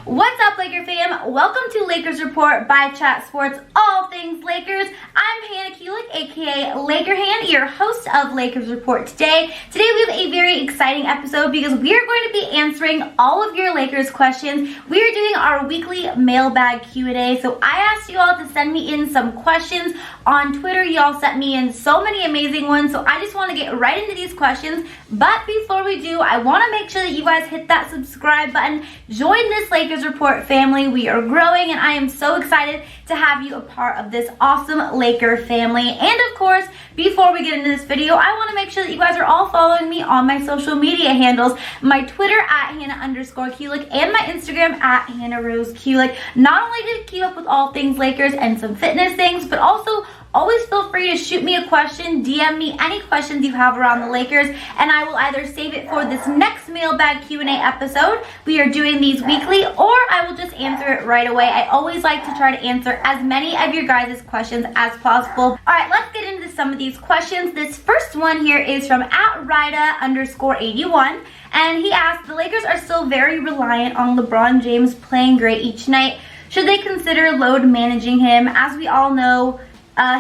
What's up, Laker fam? Welcome to Lakers Report by Chat Sports, all things Lakers. I'm Hannah Kulik, aka Laker Han, your host of Lakers Report today. Today we have a very exciting episode because we are going to be answering all of your Lakers questions. We are doing our weekly mailbag Q&A. So I asked you all to send me in some questions on Twitter. Y'all sent me in so many amazing ones. So I just want to get right into these questions. But before we do, I want to make sure that you guys hit that subscribe button. Join this Lakers Report family. We are growing and I am so excited to have you a part of this awesome Laker family. And of course, before we get into this video, I want to make sure that you guys are all following me on my social media handles. My Twitter at Hannah_Kulik and my Instagram at HannahRoseKulik. Not only to keep up with all things Lakers and some fitness things, but also always feel free to shoot me a question, DM me any questions you have around the Lakers, and I will either save it for this next mailbag Q&A episode. We are doing these weekly, or I will just answer it right away. I always like to try to answer as many of your guys' questions as possible. All right, let's get into some of these questions. This first one here is from @Rida_81, and he asked, the Lakers are still very reliant on LeBron James playing great each night. Should they consider load managing him? As we all know,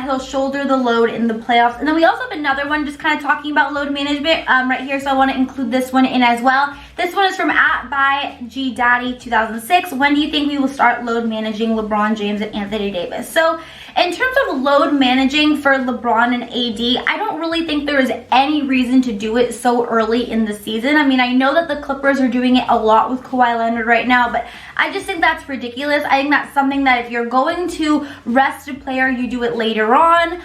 he'll shoulder the load in the playoffs. And then we also have another one just kind of talking about load management right here, so I want to include this one in as well. This one is from @ByGDaddy2006. When do you think we will start load managing LeBron James and Anthony Davis? So in terms of load managing for LeBron and AD, I don't really think there is any reason to do it so early in the season. I mean, I know that the Clippers are doing it a lot with Kawhi Leonard right now, but I just think that's ridiculous. I think that's something that if you're going to rest a player, you do it later on.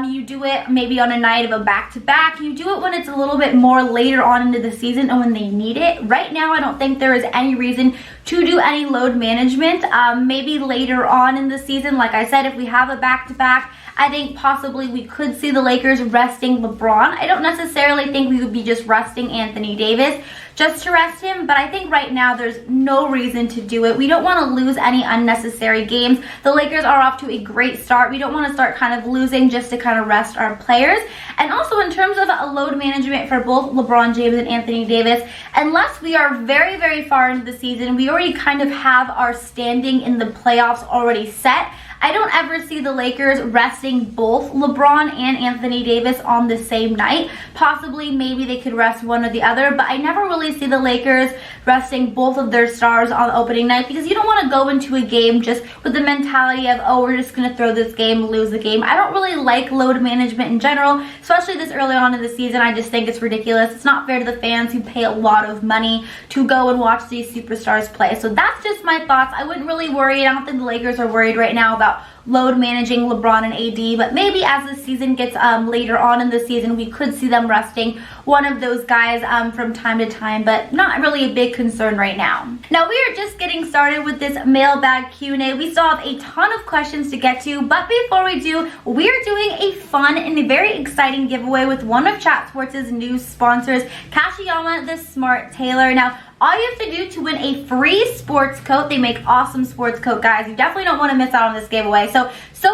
You do it maybe on a night of a back-to-back. You do it when it's a little bit more later on into the season and when they need it. Right now, I don't think there is any reason to do any load management. Maybe later on in the season, like I said, if we have a back-to-back, I think possibly we could see the Lakers resting LeBron. I don't necessarily think we would be just resting Anthony Davis just to rest him, but I think right now there's no reason to do it. We don't want to lose any unnecessary games. The Lakers are off to a great start. We don't want to start kind of losing just to kind of rest our players. And also in terms of a load management for both LeBron James and Anthony Davis, unless we are very, very far into the season, we already kind of have our standing in the playoffs already set. I don't ever see the Lakers resting both LeBron and Anthony Davis on the same night. Possibly, maybe they could rest one or the other, but I never really see the Lakers resting both of their stars on opening night because you don't want to go into a game just with the mentality of, oh, we're just going to throw this game, lose the game. I don't really like load management in general, especially this early on in the season. I just think it's ridiculous. It's not fair to the fans who pay a lot of money to go and watch these superstars play. So that's just my thoughts. I wouldn't really worry. I don't think the Lakers are worried right now about load managing LeBron and AD, but maybe as the season gets later on in the season, we could see them resting one of those guys from time to time, but not really a big concern right now. Now, we are just getting started with this mailbag Q&A. We still have a ton of questions to get to, but before we do, we are doing a fun and a very exciting giveaway with one of Chat Sports' new sponsors, Kashiyama the Smart Tailor. Now, all you have to do to win a free sports coat, they make awesome sports coat, guys. You definitely don't want to miss out on this giveaway. So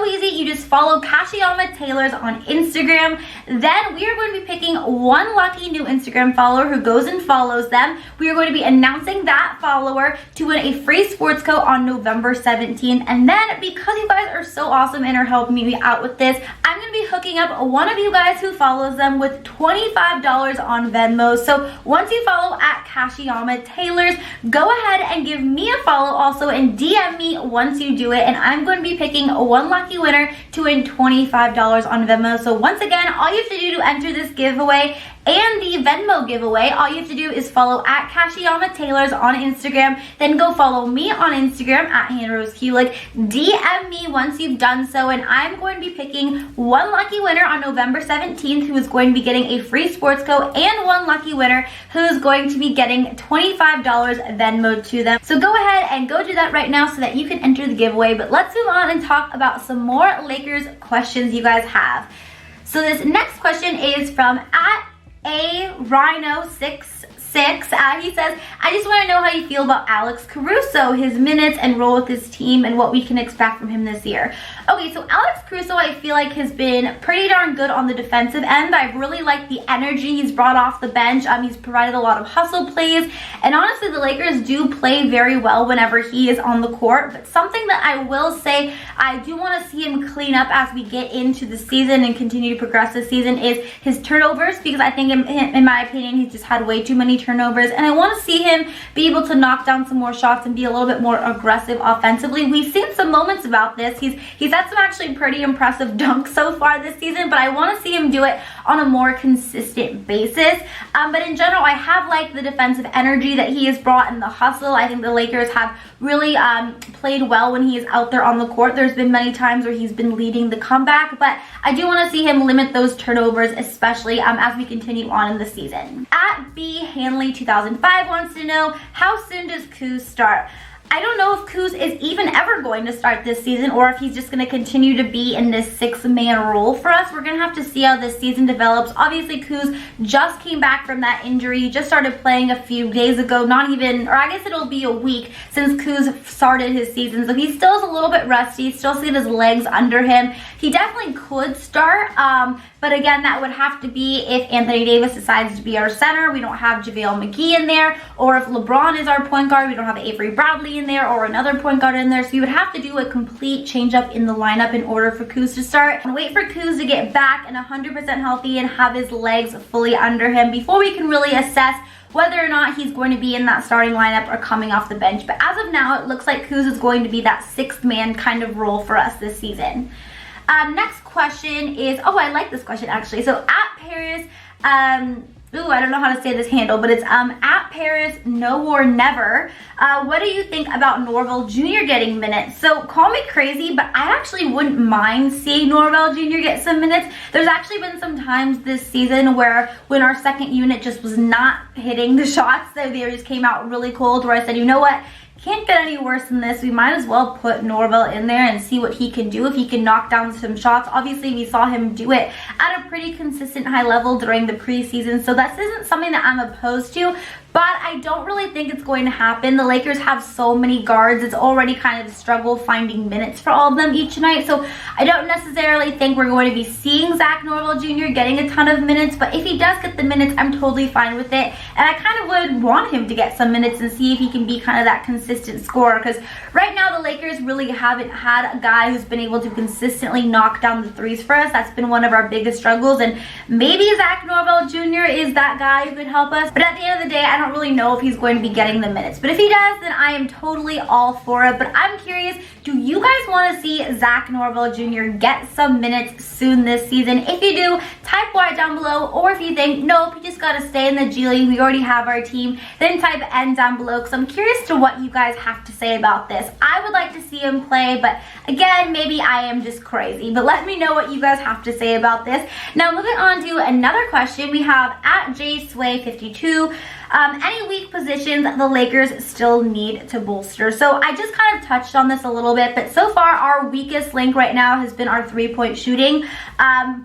easy. You just follow Kashiyama Tailors on Instagram. Then we are going to be picking one lucky new Instagram follower who goes and follows them. We are going to be announcing that follower to win a free sports coat on November 17th. And then because you guys are so awesome and are helping me out with this, I'm going to be hooking up one of you guys who follows them with $25 on Venmo. So once you follow at Kashiyama Tailors, go ahead and give me a follow also and DM me once you do it, and I'm going to be picking one lucky winner to win $25 on Venmo. So once again, all you have to do to enter this giveaway and the Venmo giveaway, all you have to do is follow at Kashiyama Tailors on Instagram, then go follow me on Instagram at HannahRoseKulik. DM me once you've done so, and I'm going to be picking one lucky winner on November 17th who is going to be getting a free sports coat, and one lucky winner who is going to be getting $25 Venmo to them. So go ahead and go do that right now so that you can enter the giveaway. But let's move on and talk about some more Lakers questions you guys have. So this next question is from @Rhino66. He says, I just want to know how you feel about Alex Caruso, his minutes and role with his team, and what we can expect from him this year. Okay, so Alex Caruso, I feel like has been pretty darn good on the defensive end. I really like the energy he's brought off the bench. He's provided a lot of hustle plays, and honestly, the Lakers do play very well whenever he is on the court. But something that I will say I do want to see him clean up as we get into the season and continue to progress this season is his turnovers, because I think in my opinion, he's just had way too many turnovers, and I want to see him be able to knock down some more shots and be a little bit more aggressive offensively. We've seen some moments about this. He's had some actually pretty impressive dunks so far this season, but I want to see him do it on a more consistent basis. But in general, I have liked the defensive energy that he has brought and the hustle. I think the Lakers have really played well when he is out there on the court. There's been many times where he's been leading the comeback, but I do want to see him limit those turnovers, especially as we continue on in the season. At B Hanley 2005 wants to know, how soon does Kuz start? I don't know if Kuz is even ever going to start this season, or if he's just going to continue to be in this 6-man role for us. We're going to have to see how this season develops. Obviously, Kuz just came back from that injury. He just started playing a few days ago, not even, or I guess it'll be a week since Kuz started his season. So he still is a little bit rusty, still seeing his legs under him. He definitely could start, but again, that would have to be if Anthony Davis decides to be our center. We don't have JaVale McGee in there, or if LeBron is our point guard, we don't have Avery Bradley in there, or another point guard in there. So you would have to do a complete change up in the lineup in order for Kuz to start. And wait for Kuz to get back and 100% healthy and have his legs fully under him before we can really assess whether or not he's going to be in that starting lineup or coming off the bench. But as of now, it looks like Kuz is going to be that 6th-man kind of role for us this season. Next question is, oh, I like this question actually. So at Paris, I don't know how to say this handle, but it's at Paris No or Never. What do you think about Norville Jr. getting minutes? So call me crazy, but I actually wouldn't mind seeing Norville Jr. get some minutes. There's actually been some times this season where when our second unit just was not hitting the shots, they just came out really cold, where I said, you know what? Can't get any worse than this. We might as well put Norville in there and see what he can do, if he can knock down some shots. Obviously, we saw him do it at a pretty consistent high level during the preseason, so this isn't something that I'm opposed to, but I don't really think it's going to happen. The Lakers have so many guards. It's already kind of a struggle finding minutes for all of them each night, so I don't necessarily think we're going to be seeing Zach Norvell Jr. getting a ton of minutes, but if he does get the minutes, I'm totally fine with it, and I kind of would want him to get some minutes and see if he can be kind of that consistent scorer, because right now the Lakers really haven't had a guy who's been able to consistently knock down the threes for us. That's been one of our biggest struggles, and maybe Zach Norvell Jr. is that guy who could help us, but at the end of the day, I don't really know if he's going to be getting the minutes. But if he does, then I am totally all for it. But I'm curious, do you guys want to see Zach Norvell Jr. get some minutes soon this season? If you do, type Y down below, or if you think, nope, he just got to stay in the G League, we already have our team, then type N down below, because I'm curious to what you guys have to say about this. I would like to see him play, but again, maybe I am just crazy. But let me know what you guys have to say about this. Now, moving on to another question, we have at JSway52. Any weak positions the Lakers still need to bolster? So I just kind of touched on this a little bit, but so far our weakest link right now has been our 3-point shooting.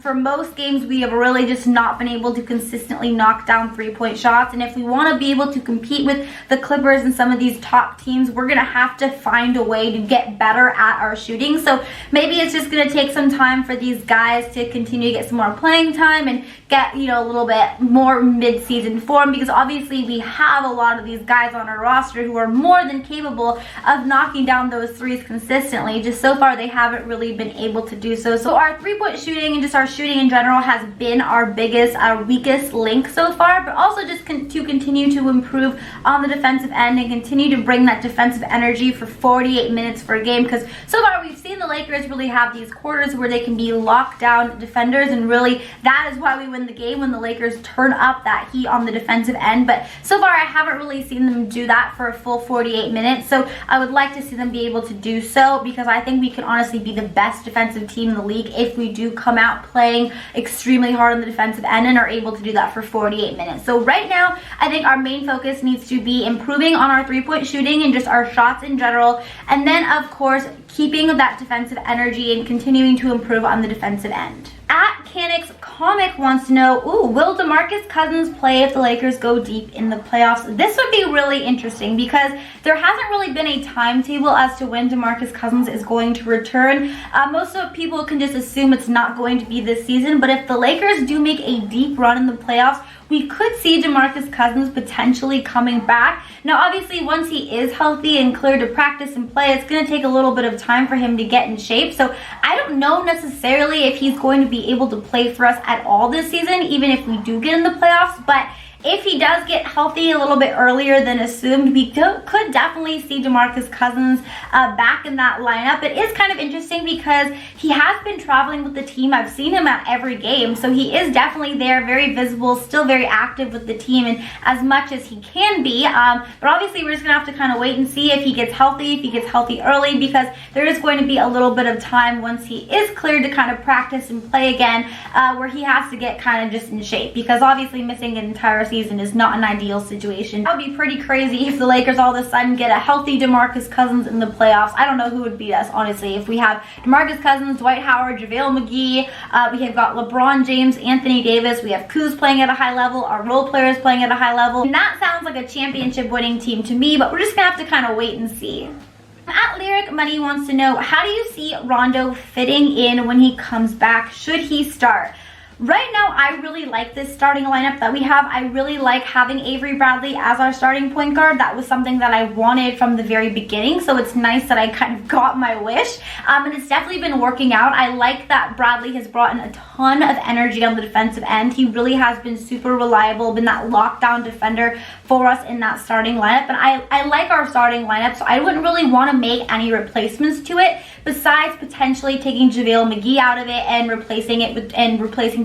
For most games, we have really just not been able to consistently knock down 3-point shots, and if we want to be able to compete with the Clippers and some of these top teams, we're going to have to find a way to get better at our shooting. So maybe it's just going to take some time for these guys to continue to get some more playing time and get, you know, a little bit more mid-season form, because obviously we have a lot of these guys on our roster who are more than capable of knocking down those threes consistently. Just so far, they haven't really been able to do so. So our 3-point shooting and just our shooting in general has been our biggest, our weakest link so far, but also just to continue to improve on the defensive end and continue to bring that defensive energy for 48 minutes per game, because so far we've seen the Lakers really have these quarters where they can be locked down defenders, and really that is why we win the game, when the Lakers turn up that heat on the defensive end. But so far I haven't really seen them do that for a full 48 minutes, so I would like to see them be able to do so, because I think we can honestly be the best defensive team in the league if we do come out playing extremely hard on the defensive end and are able to do that for 48 minutes. So right now, I think our main focus needs to be improving on our 3-point shooting and just our shots in general, and then of course keeping that defensive energy and continuing to improve on the defensive end. At Canucks Comic wants to know, will DeMarcus Cousins play if the Lakers go deep in the playoffs? This would be really interesting because there hasn't really been a timetable as to when DeMarcus Cousins is going to return. Most of people can just assume it's not going to be this season, but if the Lakers do make a deep run in the playoffs, we could see DeMarcus Cousins potentially coming back. Now, obviously, once he is healthy and cleared to practice and play, it's going to take a little bit of time for him to get in shape. So I don't know necessarily if he's going to be able to play for us at all this season, even if we do get in the playoffs. But if he does get healthy a little bit earlier than assumed, we could definitely see DeMarcus Cousins back in that lineup. It is kind of interesting because he has been traveling with the team. I've seen him at every game, so he is definitely there, very visible, still very active with the team, and as much as he can be. But obviously, we're just going to have to kind of wait and see if he gets healthy early, because there is going to be a little bit of time once he is cleared to kind of practice and play again, where he has to get kind of just in shape, because obviously missing an entire season is not an ideal situation. That would be pretty crazy if the Lakers all of a sudden get a healthy DeMarcus Cousins in the playoffs. I don't know who would beat us, honestly. If we have DeMarcus Cousins, Dwight Howard, JaVale McGee, we have got LeBron James, Anthony Davis, we have Kuz playing at a high level, our role players playing at a high level. And that sounds like a championship winning team to me, but we're just gonna have to kind of wait and see. At Lyric Money wants to know, how do you see Rondo fitting in when he comes back? Should he start? Right now, I really like this starting lineup that we have. I really like having Avery Bradley as our starting point guard. That was something that I wanted from the very beginning, so it's nice that I kind of got my wish. And it's definitely been working out. I like that Bradley has brought in a ton of energy on the defensive end. He really has been super reliable, been that lockdown defender for us in that starting lineup. And I like our starting lineup, so I wouldn't really want to make any replacements to it, besides potentially taking JaVale McGee out of it and replacing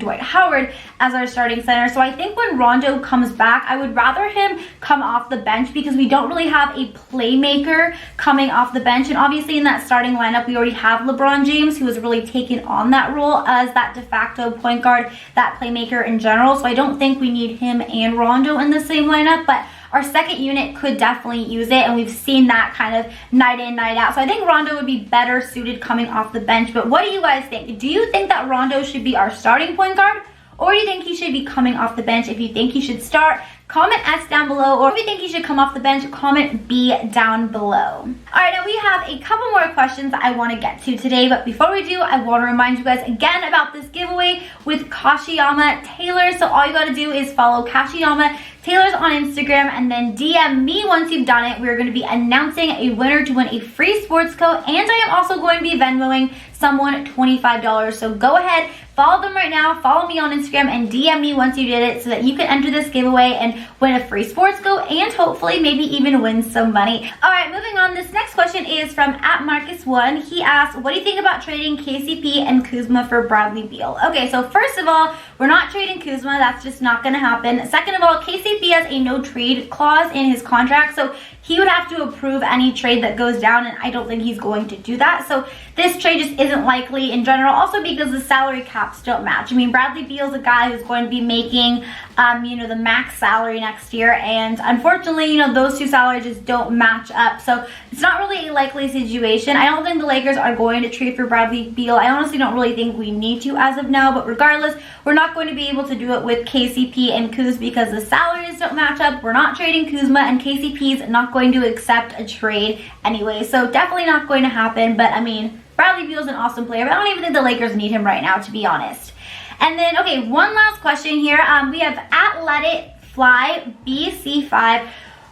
Dwight Howard as our starting center. So I think when Rondo comes back, I would rather him come off the bench, because we don't really have a playmaker coming off the bench. And obviously in that starting lineup, we already have LeBron James, who has really taken on that role as that de facto point guard, that playmaker in general. So I don't think we need him and Rondo in the same lineup, but our second unit could definitely use it, and we've seen that kind of night in, night out. So I think Rondo would be better suited coming off the bench. But what do you guys think? Do you think that Rondo should be our starting point guard, or do you think he should be coming off the bench? If you think he should start, comment S down below, or if you think he should come off the bench, comment B down below. Alright, now we have a couple more questions that I want to get to today, but before we do, I want to remind you guys again about this giveaway with Kashiyama Taylor. So all you got to do is follow Kashiyama Taylor's on Instagram, and then DM me once you've done it. We're going to be announcing a winner to win a free sports coat, and I am also going to be Venmoing someone $25. So go ahead, follow them right now, follow me on Instagram, and DM me once you did it, so that you can enter this giveaway and win a free sports coat, and hopefully maybe even win some money. Alright, moving on. This next question is from @Marcus1. He asks, what do you think about trading KCP and Kuzma for Bradley Beal? Okay, so first of all, we're not trading Kuzma. That's just not going to happen. Second of all, KCP has a no trade clause in his contract, so he would have to approve any trade that goes down, and I don't think he's going to do that. So this trade just isn't likely in general, also because the salary caps don't match. I mean, Bradley Beal's a guy who's going to be making, the max salary next year, and unfortunately, those two salaries just don't match up. So it's not really a likely situation. I don't think the Lakers are going to trade for Bradley Beal. I honestly don't really think we need to as of now, but regardless, we're not going to be able to do it with KCP and Kuz because the salaries don't match up. We're not trading Kuzma, and KCP's not going to accept a trade anyway, so definitely not going to happen. But I mean, Bradley Beal's an awesome player, but I don't even think the Lakers need him right now, to be honest. And then, okay, one last question here. We have @LetItFlyBC5.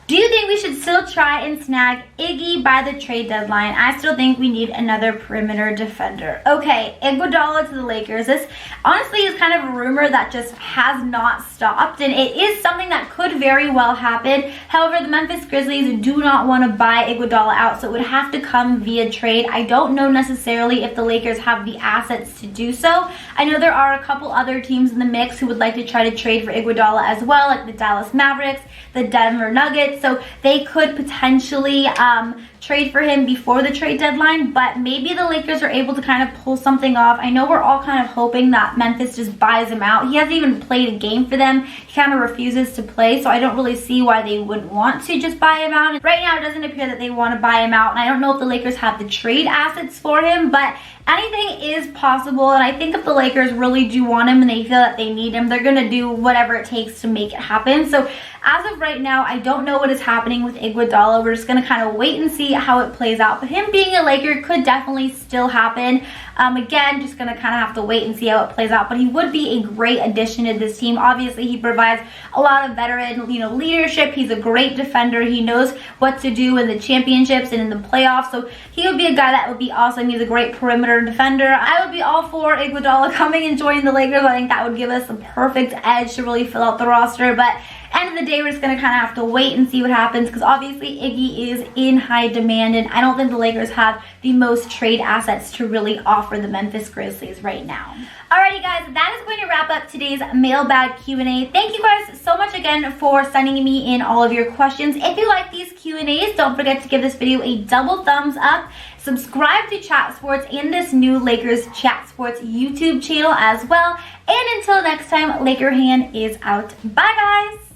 Do you think we should still try and snag Iggy by the trade deadline? I still think we need another perimeter defender. Okay, Iguodala to the Lakers. This honestly is kind of a rumor that just has not stopped, and it is something that could very well happen. However, the Memphis Grizzlies do not want to buy Iguodala out, so it would have to come via trade. I don't know necessarily if the Lakers have the assets to do so. I know there are a couple other teams in the mix who would like to try to trade for Iguodala as well, like the Dallas Mavericks, the Denver Nuggets, so they could potentially trade for him before the trade deadline, but maybe the Lakers are able to kind of pull something off. I know we're all kind of hoping that Memphis just buys him out. He hasn't even played a game for them. He kind of refuses to play, so I don't really see why they wouldn't want to just buy him out. Right now, it doesn't appear that they want to buy him out, and I don't know if the Lakers have the trade assets for him, but anything is possible, and I think if the Lakers really do want him and they feel that they need him, they're going to do whatever it takes to make it happen. So as of right now, I don't know what is happening with Iguodala. We're just going to kind of wait and see how it plays out. But him being a Laker could definitely still happen. Again, just going to kind of have to wait and see how it plays out. But he would be a great addition to this team. Obviously, he provides a lot of veteran, leadership. He's a great defender. He knows what to do in the championships and in the playoffs. So he would be a guy that would be awesome. He's a great perimeter defender. I would be all for Iguodala coming and joining the Lakers. I think that would give us a perfect edge to really fill out the roster. But end of the day, we're just going to kind of have to wait and see what happens, because obviously Iggy is in high demand, and I don't think the Lakers have the most trade assets to really offer the Memphis Grizzlies right now. Alrighty guys, that is going to wrap up today's mailbag Q&A. Thank you guys so much again for sending me in all of your questions. If you like these Q&As, don't forget to give this video a double thumbs up. Subscribe to Chat Sports and this new Lakers Chat Sports YouTube channel as well. And until next time, Laker Hand is out. Bye guys!